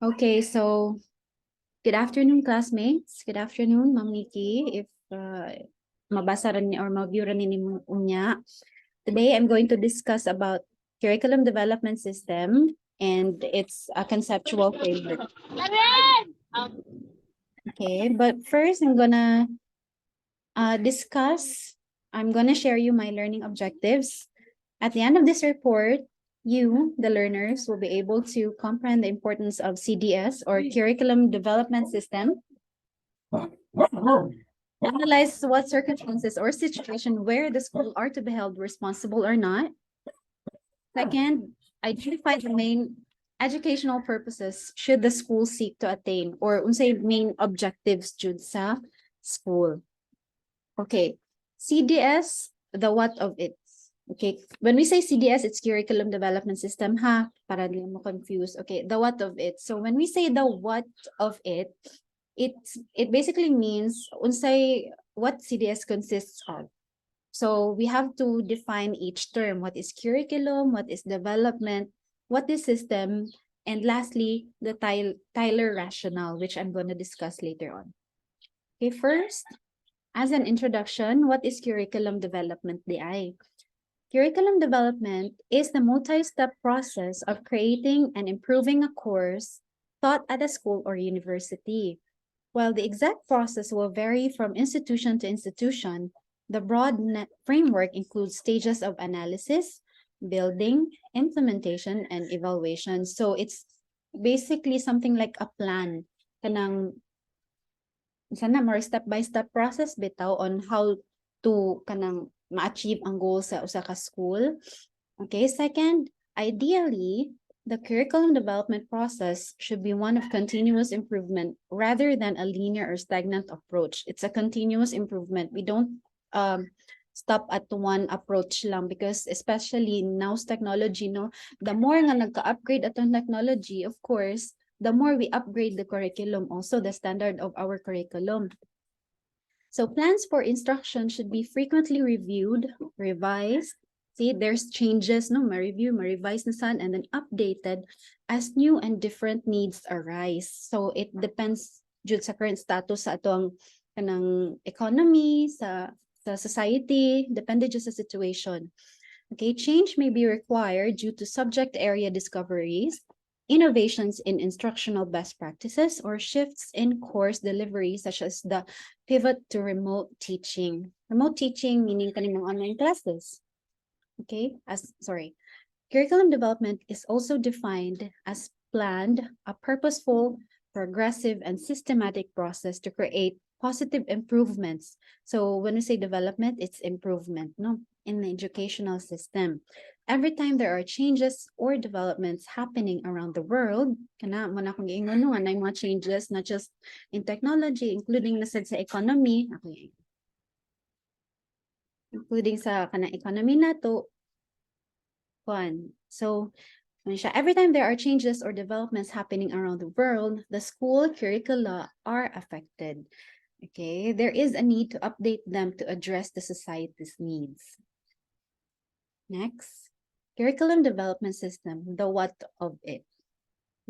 Okay, so good afternoon, classmates. Good afternoon, Ma'am Nikki. If mabasa rin or ma-view rin ninyo unya. Today, I'm going to discuss about curriculum development system and its conceptual framework. Okay, but first, I'm gonna share you my learning objectives. At the end of this report, you, the learners, will be able to comprehend the importance of CDS or Curriculum Development System, analyze what circumstances or situation where the school are to be held responsible or not. Second, identify the main educational purposes should the school seek to attain or unsay main objectives jud sa school. Okay, CDS, the what of it. Okay, when we say CDS, it's Curriculum Development System, ha? Para di mo confuse. Okay, the what of it. So when we say the what of it, it basically means unsay what CDS consists of. So we have to define each term. What is curriculum? What is development? What is system? And lastly, the Tyler rationale, which I'm going to discuss later on. Okay, first, as an introduction, what is curriculum development, DI? Curriculum development is the multi-step process of creating and improving a course taught at a school or university. While the exact process will vary from institution to institution, the broad framework includes stages of analysis, building, implementation, and evaluation. So it's basically something like a plan. Kanang sana more step-by-step process bitaw on how to kanang ma-achieve ang goal sa usa ka school. Okay, second, ideally, the curriculum development process should be one of continuous improvement rather than a linear or stagnant approach. It's a continuous improvement. We don't stop at one approach lang because especially now's technology, no, the more nga nagka-upgrade atong technology, of course, the more we upgrade the curriculum, also the standard of our curriculum. So plans for instruction should be frequently reviewed, revised. See, there's changes, no, ma-review, ma-revise na san, and then updated as new and different needs arise. So it depends jud sa current status sa atong kanang economy, sa society, depende jud sa situation. Okay, change may be required due to subject area discoveries, innovations in instructional best practices, or shifts in course delivery, such as the pivot to remote teaching. Remote teaching meaning kanimong online classes. Okay, curriculum development is also defined as planned, a purposeful, progressive, and systematic process to create positive improvements. So when we say development, it's improvement, no, in the educational system. Every time there are changes or developments happening around the world, kana mo na kung giingon no, anay mga changes not just in technology, including na sa economy, okay, including sa kanang economy nato. So every time there are changes or developments happening around the world, the school curricula are affected. Okay, there is a need to update them to address the society's needs. Next, curriculum development system, the what of it.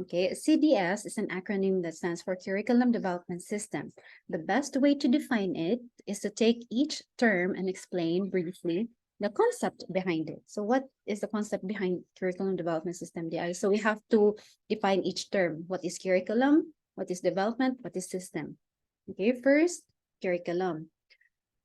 Okay, CDS is an acronym that stands for Curriculum Development System. The best way to define it is to take each term and explain briefly the concept behind it. So what is the concept behind curriculum development system, DI? So we have to define each term. What is curriculum? What is development? What is system? Okay, first, curriculum.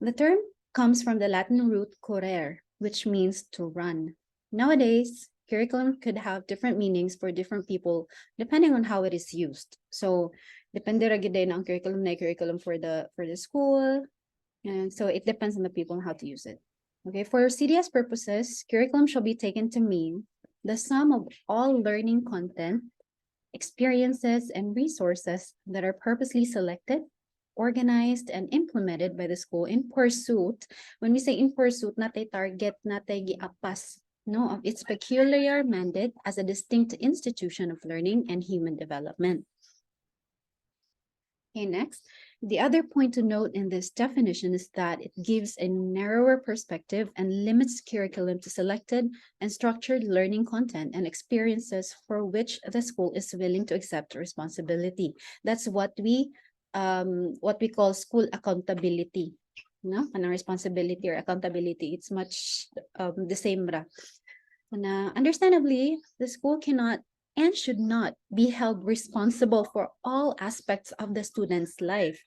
The term comes from the Latin root currere, which means to run. Nowadays, curriculum could have different meanings for different people depending on how it is used. So, depende ra gid na ang curriculum for the school. And so it depends on the people on how to use it. Okay, for CDS purposes, curriculum shall be taken to mean the sum of all learning content, experiences, and resources that are purposely selected, organized, and implemented by the school in pursuit. When we say in pursuit, natay target, natay giapas, no, of its peculiar mandate as a distinct institution of learning and human development. Okay, next. The other point to note in this definition is that it gives a narrower perspective and limits curriculum to selected and structured learning content and experiences for which the school is willing to accept responsibility. That's what we call school accountability. No, and responsibility or accountability, it's much the same ra. Na understandably, the school cannot and should not be held responsible for all aspects of the student's life.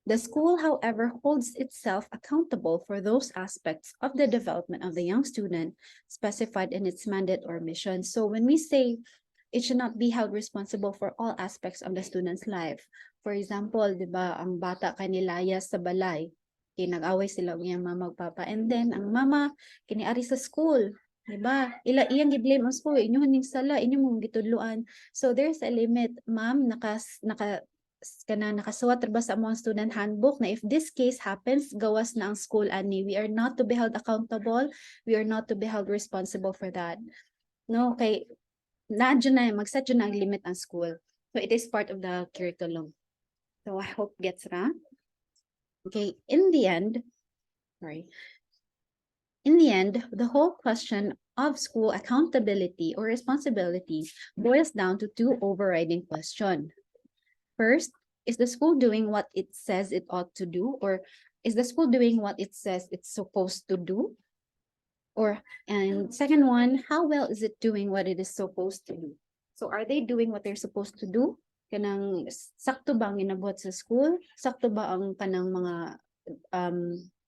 The school, however, holds itself accountable for those aspects of the development of the young student specified in its mandate or mission. So when we say it should not be held responsible for all aspects of the student's life, for example, di ba, ang bata kanilayas sa balay, kinag-away sila ng mama papa, and then ang mama kiniari sa school, di ba? Iyang gi-blame ang school, inyo ning sala, inyo mong gitudluan. So there's a limit, ma'am, nakasuwat ba sa among student handbook na if this case happens, gawas na ang school ani. We are not to be held accountable. We are not to be held responsible for that. No, kay nadyo na mag-set yun ang limit ang school. So it is part of the curriculum. So I hope gets ra. Okay, in the end, the whole question of school accountability or responsibility boils down to two overriding questions. First, is the school doing what it says it ought to do? Or is the school doing what it says it's supposed to do? And second one, how well is it doing what it is supposed to do? So are they doing what they're supposed to do? Kanang sakto ba ang inabuhat sa school? Sakto ba ang kanang mga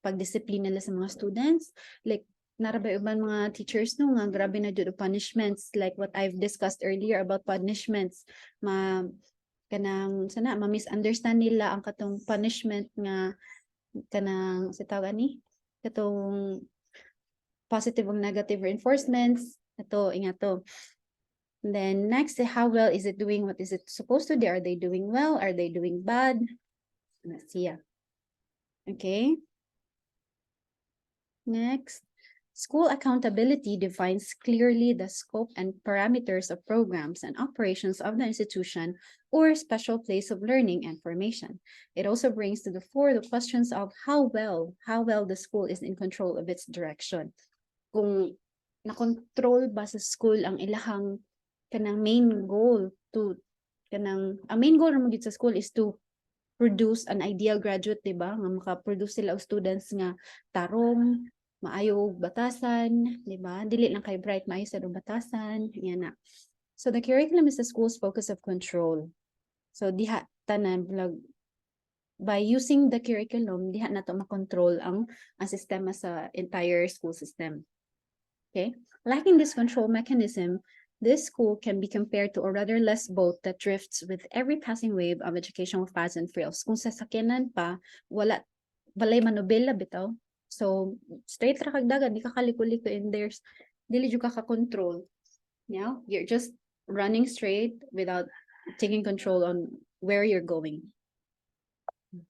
pagdisiplina nila sa mga students? Like, narabay uban mga teachers no nga grabe na jud punishments, like what I've discussed earlier about punishments. Kanang sana ma-misunderstand nila ang katong punishment nga kanang sa tawag ani katong positive and negative reinforcements ato ingato. Then next, how well is it doing what is it supposed to do? Are they doing well? Are they doing bad? Let's see. Okay. Next, school accountability defines clearly the scope and parameters of programs and operations of the institution or special place of learning and formation. It also brings to the fore the questions of how well the school is in control of its direction. Kung na-control ba sa school ang ilahang kanang main goal ang main goal mo sa school is to produce an ideal graduate, di ba? Nga maka-produce sila og students nga tarong, maayo batasan, di ba? Dili lang kay bright, maayo sa batasan, yan na. So the curriculum is the school's focus of control. So diha tanan by using the curriculum, diha na to makontrol ang sistema sa entire school system. Okay? Lacking this control mechanism, this school can be compared to a rudderless boat that drifts with every passing wave of educational fads and frills. Kung sasakyanan pa, balay manobela bitaw. So, straight ra kag dagat, di ka kaliko-liko and there's, dili jud ka ka-control. Yeah? You're just running straight without taking control on where you're going.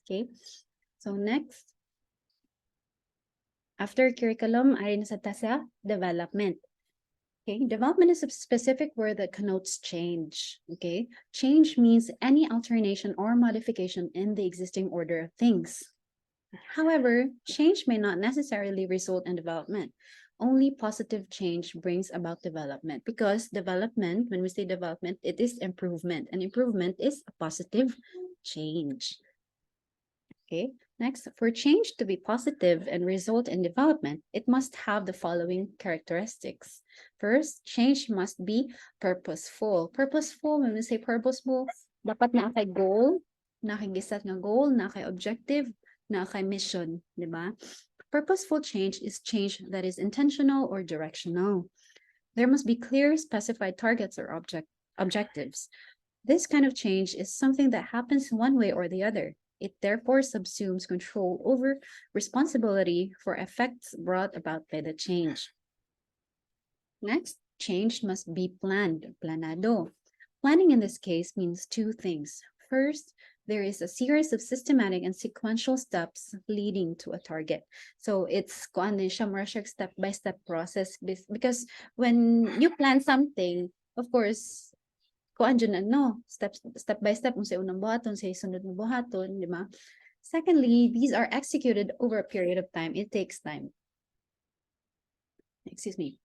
Okay? So, next. After curriculum, ay nasa sa development. Okay, development is a specific word that connotes change. Okay, change means any alternation or modification in the existing order of things. However, change may not necessarily result in development. Only positive change brings about development, because development, when we say development, it is improvement, and improvement is a positive change. Okay, next, for change to be positive and result in development, it must have the following characteristics. First, change must be purposeful. Purposeful, when we say purposeful, dapat na kay goal, na kay gisat nga goal, na kay objective, na kay mission, di ba? Purposeful change is change that is intentional or directional. There must be clear specified targets or objectives. This kind of change is something that happens one way or the other. It therefore subsumes control over responsibility for effects brought about by the change. Next, change must be planned, planado. Planning in this case means two things. First, there is a series of systematic and sequential steps leading to a target. So it's step-by-step process, because when you plan something, of course, kuan dyan no, step by step, kung sa unang buhaton, sa sunod na buhaton, di ba? Secondly, these are executed over a period of time. It takes time. Excuse me.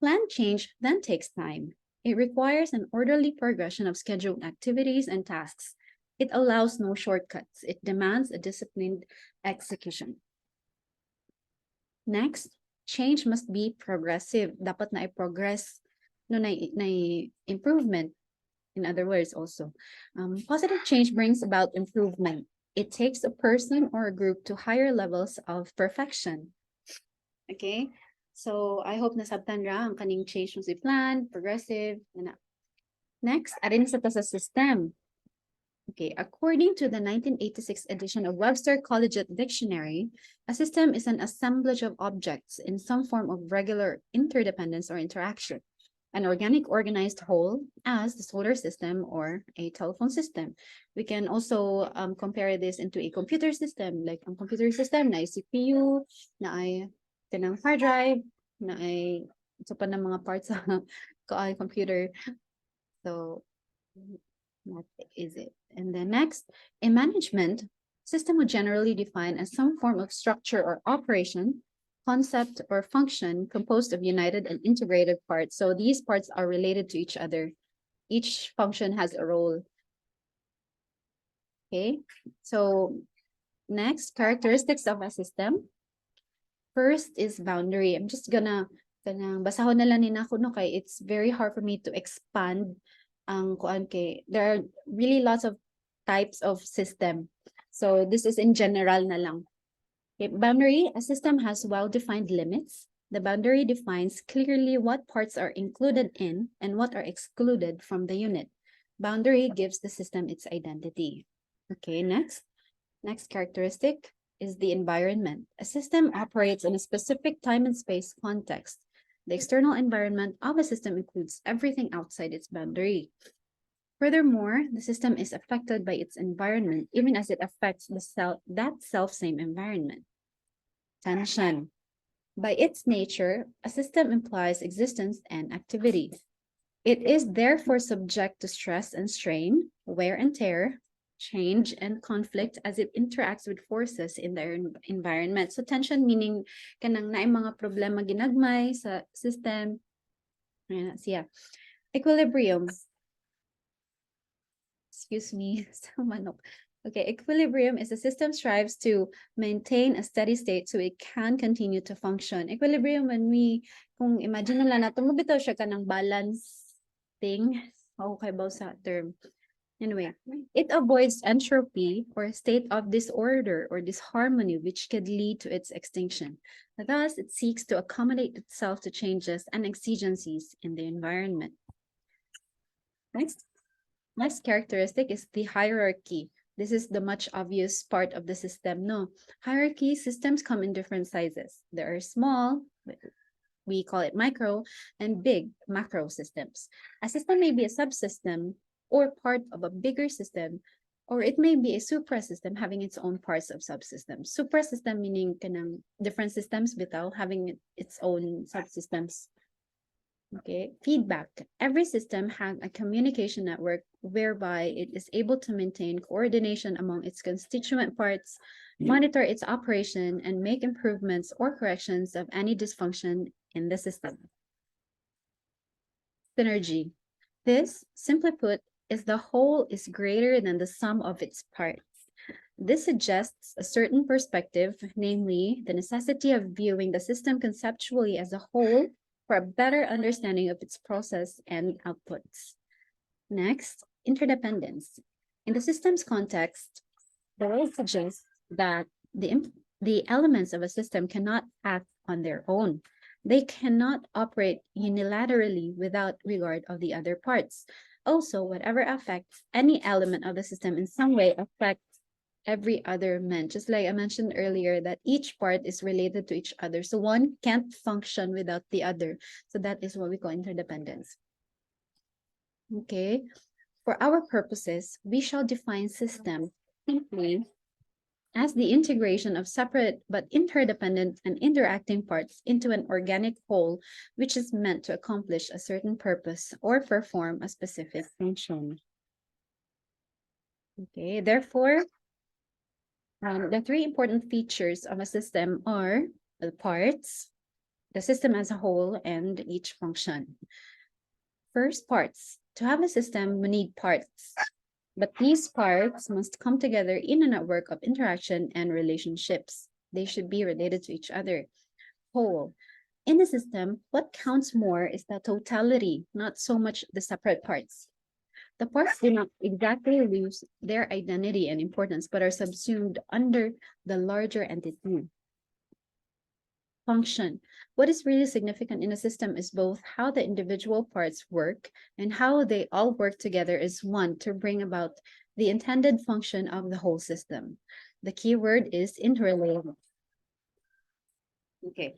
Plan change then takes time. It requires an orderly progression of scheduled activities and tasks. It allows no shortcuts. It demands a disciplined execution. Next, change must be progressive. Dapat na i-progress, no, na improvement. In other words, also, positive change brings about improvement. It takes a person or a group to higher levels of perfection. Okay? So, I hope nasabtan ra ang kaning change mo si plan, progressive, na. Next, arin sa ta sa system. Okay, according to the 1986 edition of Webster Collegiate Dictionary, a system is an assemblage of objects in some form of regular interdependence or interaction. An organic organized whole as the solar system or a telephone system. We can also compare this into a computer system, like a computer system na ay CPU, na ay kanang hard drive, na ay ito pa ng mga parts sa computer. So what is it? And then next, a management system would generally define as some form of structure or operation, concept or function composed of united and integrated parts. So these parts are related to each other. Each function has a role. Okay, so next, characteristics of a system. First is boundary. I'm just gonna basahon na lang ni nako no kay it's very hard for me to expand ang kuan kay there are really lots of types of system. So this is in general na lang. Okay, boundary, a system has well-defined limits. The boundary defines clearly what parts are included in and what are excluded from the unit. Boundary gives the system its identity. Okay, next. Next characteristic is the environment. A system operates in a specific time and space context. The external environment of a system includes everything outside its boundary. Furthermore, the system is affected by its environment, even as it affects that self-same environment. Tension. By its nature, a system implies existence and activity. It is therefore subject to stress and strain, wear and tear, change and conflict as it interacts with forces in their environment. So tension meaning kanang naay mga problema ginagmay sa system. Ayan, siya. Equilibrium. Excuse me, sa manok. Okay, equilibrium is a system strives to maintain a steady state so it can continue to function. Equilibrium, when we, kung imagine lang natin, mabitaw siya ka ng balance thing. Okay ba sa term? Anyway, it avoids entropy or a state of disorder or disharmony which could lead to its extinction. Thus, it seeks to accommodate itself to changes and exigencies in the environment. Next characteristic is the hierarchy. This is the much obvious part of the system. No, hierarchy systems come in different sizes. There are small, we call it micro, and big macro systems. A system may be a subsystem or part of a bigger system, or it may be a suprasystem having its own parts of subsystems. Suprasystem meaning kanang different systems bitaw having its own subsystems. Okay, feedback. Every system has a communication network whereby it is able to maintain coordination among its constituent parts, monitor its operation, and make improvements or corrections of any dysfunction in the system. Synergy. This, simply put, is the whole is greater than the sum of its parts. This suggests a certain perspective, namely the necessity of viewing the system conceptually as a whole for a better understanding of its process and outputs. Next, interdependence. In the system's context, the rule suggests that the elements of a system cannot act on their own. They cannot operate unilaterally without regard of the other parts. Also, whatever affects any element of the system in some way affects every other element. Just like I mentioned earlier, that each part is related to each other. So one can't function without the other. So that is what we call interdependence. Okay. For our purposes, we shall define system simply as the integration of separate but interdependent and interacting parts into an organic whole, which is meant to accomplish a certain purpose or perform a specific function. Okay, therefore, the three important features of a system are the parts, the system as a whole, and each function. First, parts. To have a system, we need parts. But these parts must come together in a network of interaction and relationships. They should be related to each other. Whole. In a system, what counts more is the totality, not so much the separate parts. The parts do not exactly lose their identity and importance, but are subsumed under the larger entity. Function. What is really significant in a system is both how the individual parts work and how they all work together as one to bring about the intended function of the whole system. The key word is interrelated. Okay.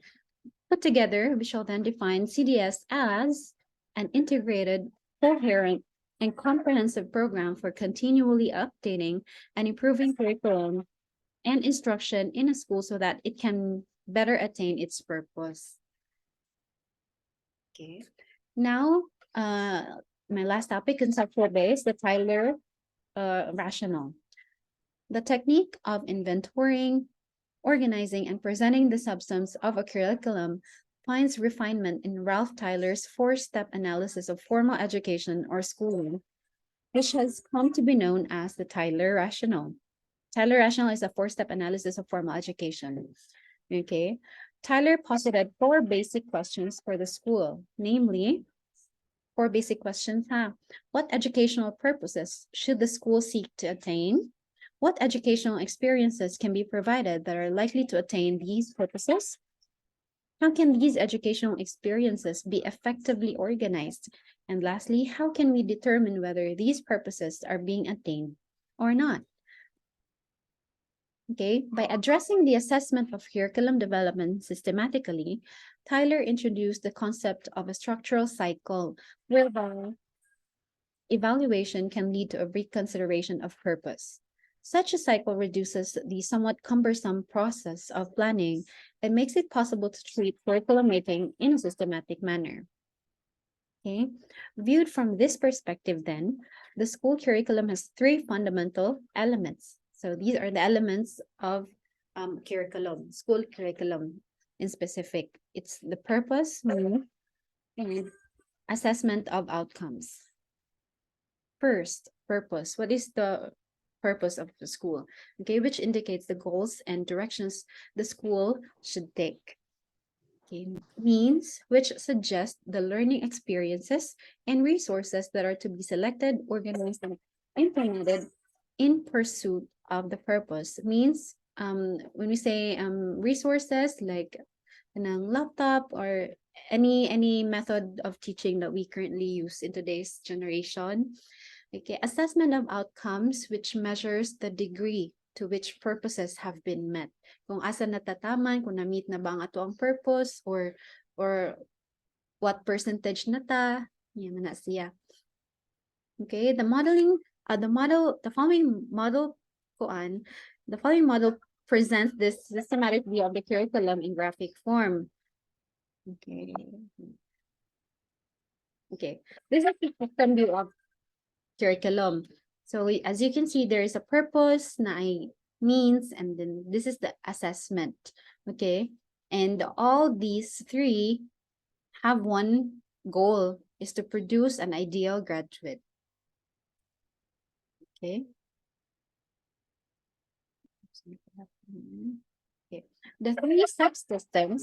Put together, we shall then define CDS as an integrated, coherent, and comprehensive program for continually updating and improving curriculum and instruction in a school so that it can better attain its purpose. Okay. Now, my last topic, conceptual base, the Tyler rational. The technique of inventorying, organizing, and presenting the substance of a curriculum finds refinement in Ralph Tyler's four-step analysis of formal education or schooling, which has come to be known as the Tyler rational. Tyler rational is a four-step analysis of formal education. Okay. Tyler posited four basic questions for the school, namely, four basic questions. What educational purposes should the school seek to attain? What educational experiences can be provided that are likely to attain these purposes? How can these educational experiences be effectively organized? And lastly, how can we determine whether these purposes are being attained or not? Okay, by addressing the assessment of curriculum development systematically, Tyler introduced the concept of a structural cycle whereby evaluation can lead to a reconsideration of purpose. Such a cycle reduces the somewhat cumbersome process of planning and makes it possible to treat curriculum making in a systematic manner. Okay, viewed from this perspective then, the school curriculum has three fundamental elements. So these are the elements of curriculum, school curriculum in specific. It's the purpose and assessment of outcomes. First, purpose. What is the purpose of the school? Okay, which indicates the goals and directions the school should take. Okay, means, which suggest the learning experiences and resources that are to be selected, organized, and implemented in pursuit of the purpose. Means, when we say resources like ng laptop or any method of teaching that we currently use in today's generation. Okay, assessment of outcomes, which measures the degree to which purposes have been met. Kung asa natataman, kung na-meet na ba ang ato ang purpose, or what percentage na ta, yan na siya. Okay, the following model presents this systematic view of the curriculum in graphic form. Okay. Okay, this is the system view of curriculum. So as you can see, there is a purpose, na means, and then this is the assessment. Okay, and all these three have one goal, is to produce an ideal graduate. Okay. Okay. The three subsystems,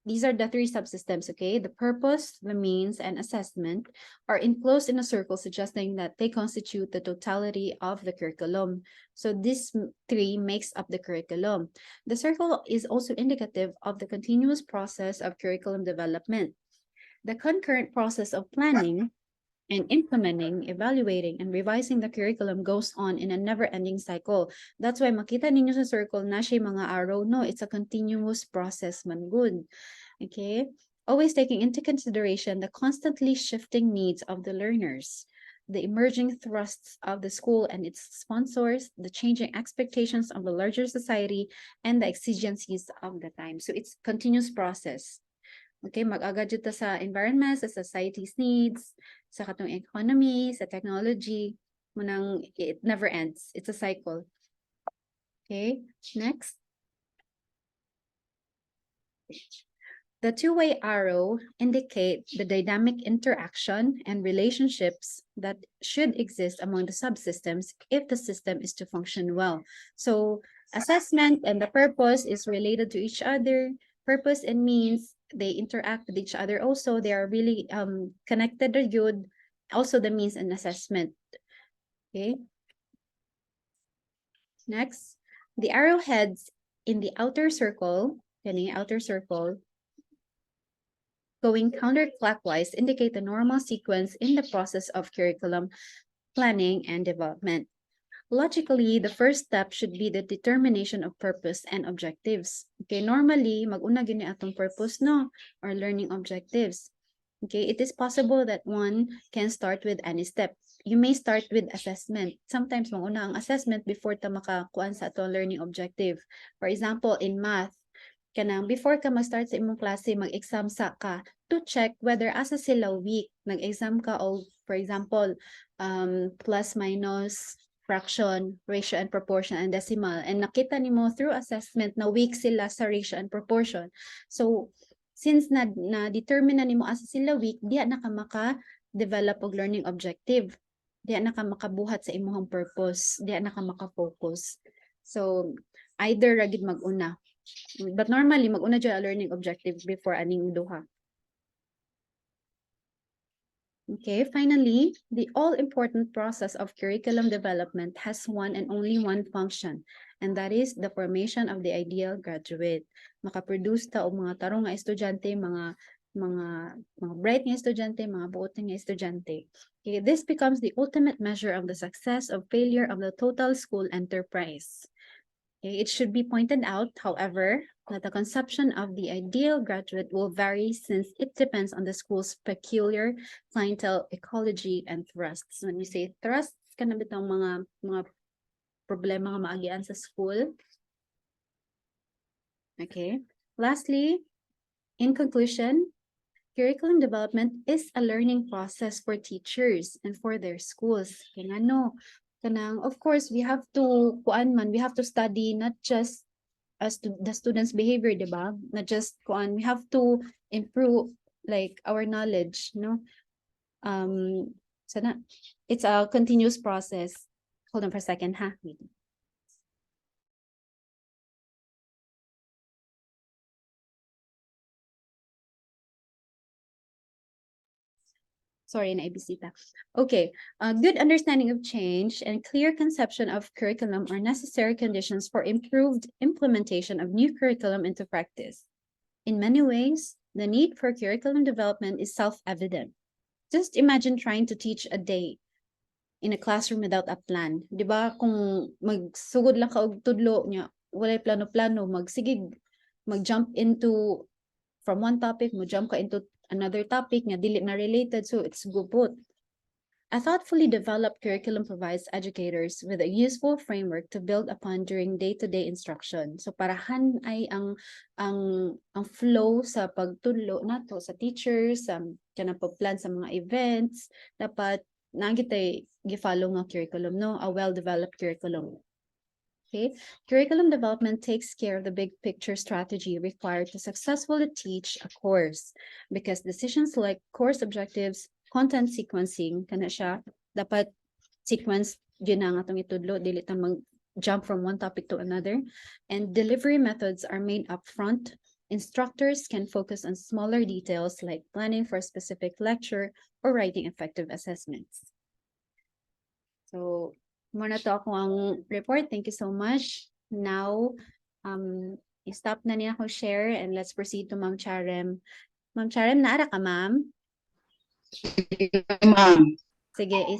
these are the three subsystems, okay? The purpose, the means, and assessment are enclosed in a circle, suggesting that they constitute the totality of the curriculum. So these three makes up the curriculum. The circle is also indicative of the continuous process of curriculum development. The concurrent process of planning and implementing, evaluating, and revising the curriculum goes on in a never-ending cycle. That's why makita ninyo sa circle na siya mga arrow. No, it's a continuous process man good. Okay? Always taking into consideration the constantly shifting needs of the learners. the emerging thrusts of the school and its sponsors, the changing expectations of the larger society, and the exigencies of the time. So it's continuous process. Okay, mag-agad ta sa environment, sa society's needs, sa katong economy, sa technology, munang it never ends. It's a cycle. Okay, next. The two-way arrow indicate the dynamic interaction and relationships that should exist among the subsystems if the system is to function well. So assessment and the purpose is related to each other. Purpose and means, they interact with each other also. They are really connected or good. Also the means and assessment. Okay. Next, the arrowheads in the outer circle, going counterclockwise indicate the normal sequence in the process of curriculum planning and development. Logically, the first step should be the determination of purpose and objectives. Okay, normally, mag-una gini atong purpose, no? Or learning objectives. Okay, it is possible that one can start with any step. You may start with assessment. Sometimes, mag-una ang assessment before ta makakuan sa atong learning objective. For example, in math, kanang before ka mag-start sa imong klase, mag-exam sa ka to check whether asa sila weak. Nag-exam ka o, for example, plus, minus, fraction, ratio and proportion, and decimal. And nakita nimo through assessment na weak sila sa ratio and proportion. So, since na-determine na nimo asa sila weak, diya na ka maka-develop og learning objective. Diya na ka makabuhat sa imong purpose. Diya na ka maka-focus. So, either ragid mag-una. But normally, mag-una dyan a learning objective before aning duha. Okay, finally, the all-important process of curriculum development has one and only one function, and that is the formation of the ideal graduate. Makaproduce ta og mga tarong nga estudyante, mga bright nga estudyante, mga buot nga estudyante. Okay, this becomes the ultimate measure of the success or failure of the total school enterprise. Okay, it should be pointed out, however, that the conception of the ideal graduate will vary since it depends on the school's peculiar clientele, ecology, and thrusts. When we say thrusts, kana bitang mga problema nga maagian sa school. Okay. Lastly, in conclusion, curriculum development is a learning process for teachers and for their schools. Kaya ano, kanang, of course, we have to study not just as to the students' behavior, diba? Not just we have to improve like our knowledge, no? So it's a continuous process. Hold on for a second, ha? Wait. Sorry, naibisita. Okay, a good understanding of change and clear conception of curriculum are necessary conditions for improved implementation of new curriculum into practice. In many ways, the need for curriculum development is self-evident. Just imagine trying to teach a day in a classroom without a plan. Di ba? Kung magsugod lang ka og tudlo niya, walay plano-plano, mag-jump into from one topic, mo-jump ka into another topic nga dili na related, so it's gupot. A thoughtfully developed curriculum provides educators with a useful framework to build upon during day-to-day instruction. So parahan ay ang flow sa pagtudlo nato sa teachers, kana pagplan sa mga events, dapat nagitay gi-follow nga curriculum, no? A well-developed curriculum. Okay, curriculum development takes care of the big picture strategy required to successfully teach a course, because decisions like course objectives, content sequencing, kana siya, dapat sequence yun ang atong itudlo, dili ta mag-jump from one topic to another, and delivery methods are made up front. Instructors can focus on smaller details like planning for a specific lecture or writing effective assessments. So, muna to ako ang report. Thank you so much. Now, stop na niya ako share and let's proceed to Ma'am Charem. Ma'am Charem, naara ka, ma'am? Ma'am. Sige,